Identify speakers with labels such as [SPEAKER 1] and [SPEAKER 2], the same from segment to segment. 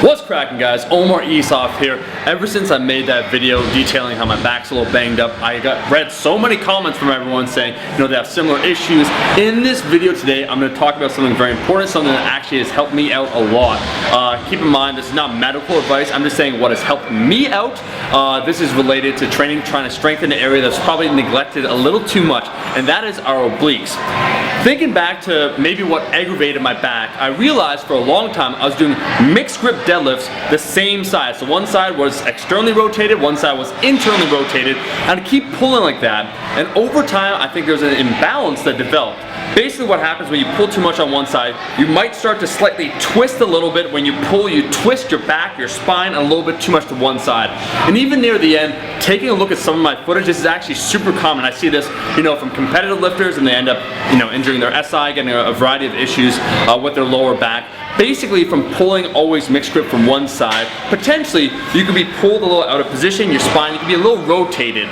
[SPEAKER 1] What's cracking, guys? Omar Esoff here. Ever since I made that video detailing how my back's a little banged up, I read so many comments from everyone saying, they have similar issues. In this video today, I'm going to talk about something very important, something that actually has helped me out a lot. Keep in mind, this is not medical advice. I'm just saying what has helped me out. This is related to training, trying to strengthen an area that's probably neglected a little too much, and that is our obliques. Thinking back to maybe what aggravated my back, I realized for a long time I was doing mixed grip deadlifts the same side. So one side was externally rotated, one side was internally rotated, and I'd keep pulling like that. And over time, I think there's an imbalance that developed. Basically what happens when you pull too much on one side, you might start to slightly twist a little bit. When you pull, you twist your back, your spine a little bit too much to one side. And even near the end, taking a look at some of my footage, this is actually super common. I see this, from competitive lifters, and they end up, injuring their SI, getting a variety of issues with their lower back. Basically, from pulling always mixed grip from one side, potentially you could be pulled a little out of position, your spine, you could be a little rotated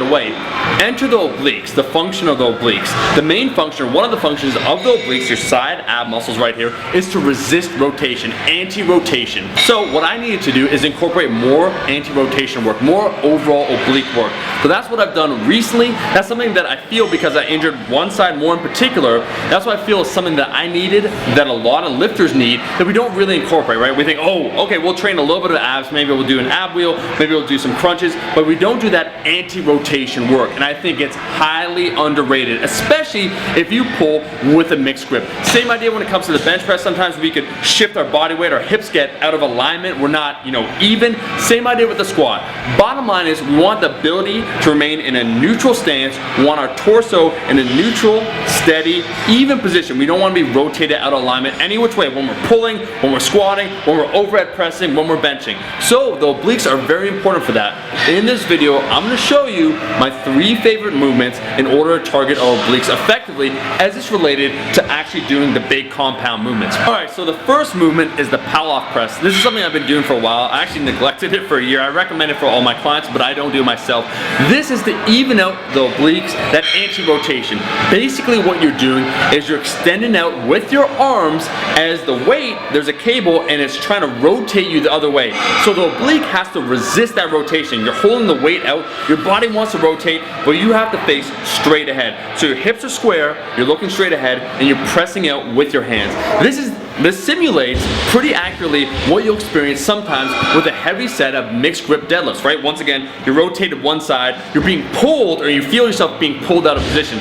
[SPEAKER 1] away. Enter the obliques, the function of the obliques. The main function, one of the functions of the obliques, your side ab muscles right here, is to resist rotation, anti-rotation. So what I needed to do is incorporate more anti-rotation work, more overall oblique work. So that's what I've done recently. That's something that I feel, because I injured one side more in particular, that's what I feel is something that I needed, that a lot of lifters need, that we don't really incorporate, right? We think, oh, okay, we'll train a little bit of abs, maybe we'll do an ab wheel, maybe we'll do some crunches, but we don't do that anti-rotation work. And I think it's highly underrated, especially if you pull with a mixed grip. Same idea when it comes to the bench press. Sometimes we could shift our body weight, our hips get out of alignment, we're not, even. Same idea with the squat. Bottom line is we want the ability to remain in a neutral stance. We want our torso in a neutral, steady, even position. We don't want to be rotated out of alignment any which way, when we're pulling, when we're squatting, when we're overhead pressing, when we're benching. So the obliques are very important for that. In this video, I'm going to show you my 3 favorite movements in order to target our obliques effectively, as it's related to actually doing the big compound movements. Alright, so the first movement is the Pow Lock Press. This is something I've been doing for a while. I actually neglected it for a year. I recommend it for all my clients, but I don't do it myself. This is to even out the obliques, that anti-rotation. Basically what you're doing is you're extending out with your arms as the weight, there's a cable, and it's trying to rotate you the other way. So the oblique has to resist that rotation. You're holding the weight out, your body wants to rotate, but you have to face straight ahead. So your hips are square, you're looking straight ahead, and you're pressing out with your hands. This simulates pretty accurately what you'll experience sometimes with a heavy set of mixed grip deadlifts, right? Once again, you're rotated one side, you're being pulled, or you feel yourself being pulled out of position.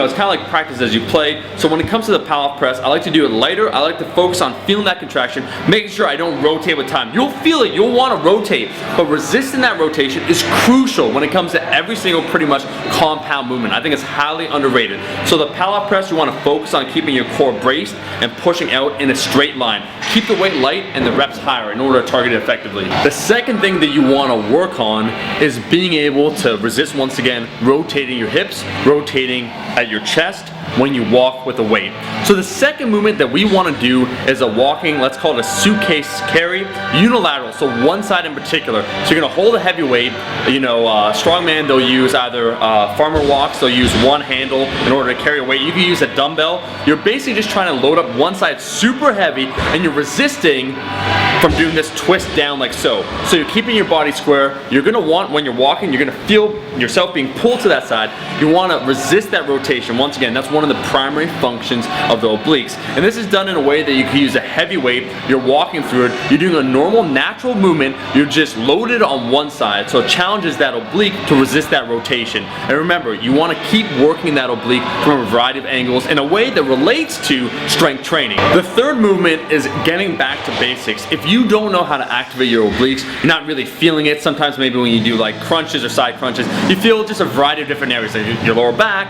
[SPEAKER 1] It's kind of like practice as you play. So when it comes to the Pow Lock Press, I like to do it lighter. I like to focus on feeling that contraction, making sure I don't rotate with time. You'll feel it, you'll want to rotate, but resisting that rotation is crucial when it comes to every single pretty much compound movement. I think it's highly underrated. So the Pow Lock Press, you want to focus on keeping your core braced and pushing out in a straight line. Keep the weight light and the reps higher in order to target it effectively. The second thing that you want to work on is being able to resist, once again, rotating your hips, rotating at your chest when you walk with a weight. So the second movement that we want to do is a walking, let's call it a suitcase carry, unilateral, so one side in particular. So you're going to hold a heavy weight, strongman, they'll use either farmer walks, they'll use one handle in order to carry a weight. You can use a dumbbell. You're basically just trying to load up one side super heavy, and you're resisting from doing this twist down like so. So you're keeping your body square. You're going to want, when you're walking, you're going to feel yourself being pulled to that side. You want to resist that rotation. Once again, that's one of the primary functions of the obliques. And this is done in a way that you can use a heavy weight. You're walking through it. You're doing a normal, natural movement. You're just loaded on one side. So it challenges that oblique to resist that rotation. And remember, you want to keep working that oblique from a variety of angles in a way that relates to strength training. The third movement is getting back to basics. If you don't know how to activate your obliques, you're not really feeling it. Sometimes maybe when you do like crunches or side crunches, you feel just a variety of different areas, like your lower back,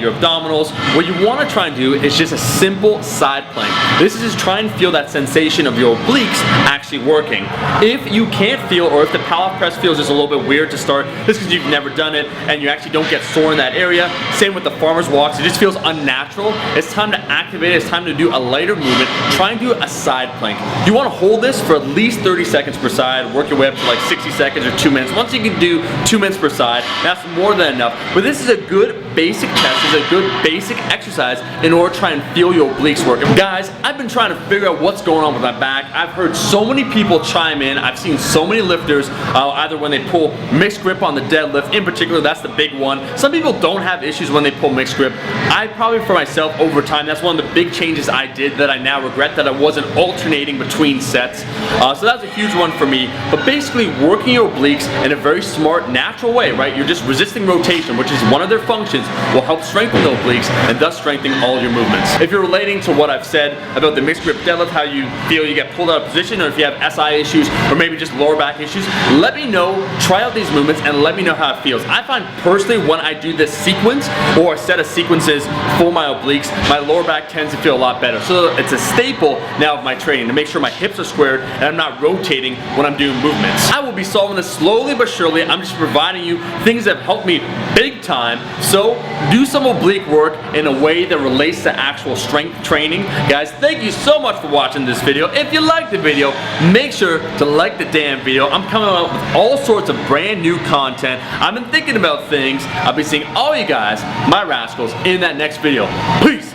[SPEAKER 1] your abdominals. What you want to try and do is just a simple side plank. This is just try and feel that sensation of your obliques actually working. If you can't feel, or if the Pow Lock Press feels just a little bit weird to start, just because you've never done it and you actually don't get sore in that area, same with the farmer's walks, it just feels unnatural. It's time to activate it. It's time to do a lighter movement. Try and do a side plank. You want to hold this for at least 30 seconds per side, work your way up to like 60 seconds or 2 minutes. Once you can do 2 minutes per side, that's more than enough. But this is a good basic test, is a good basic basic exercise in order to try and feel your obliques work. And guys, I've been trying to figure out what's going on with my back. I've heard so many people chime in. I've seen so many lifters, either when they pull mixed grip on the deadlift, in particular, that's the big one. Some people don't have issues when they pull mixed grip. I probably, for myself, over time, that's one of the big changes I did that I now regret, that I wasn't alternating between sets. So that's a huge one for me. But basically, working your obliques in a very smart, natural way, right? You're just resisting rotation, which is one of their functions, will help strengthen the obliques and thus strengthen all your movements. If you're relating to what I've said about the mixed grip deadlift, how you feel you get pulled out of position, or if you have SI issues, or maybe just lower back issues, let me know, try out these movements, and let me know how it feels. I find personally when I do this sequence, or a set of sequences for my obliques, my lower back tends to feel a lot better. So it's a staple now of my training to make sure my hips are squared and I'm not rotating when I'm doing movements. I will be solving this slowly but surely. I'm just providing you things that have helped me big time. So do some oblique work in a way that relates to actual strength training. Guys, thank you so much for watching this video. If you liked the video, make sure to like the damn video. I'm coming out with all sorts of brand new content. I've been thinking about things. I'll be seeing all you guys, my rascals, in that next video. Peace!